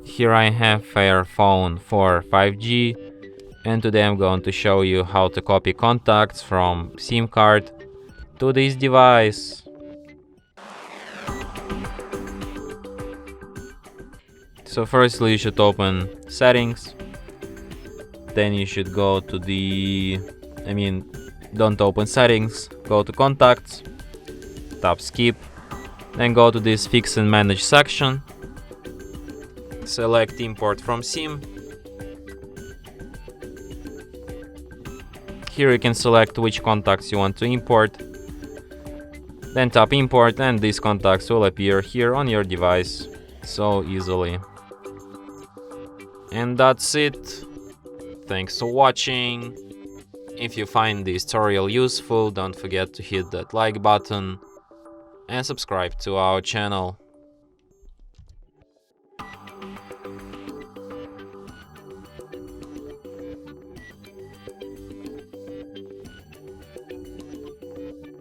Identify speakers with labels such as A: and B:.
A: Here I have Fairphone for 5G, and today I'm going to show you how to copy contacts from SIM card to this device. So firstly you should open settings, then you should go to don't open settings, go to contacts, tap skip, then go to this fix and manage section, select import from SIM. Here you can select which contacts you want to import, then tap import and these contacts will appear here on your device so easily. And that's it. Thanks for watching. If you find this tutorial useful, don't forget to hit that like button and subscribe to our channel.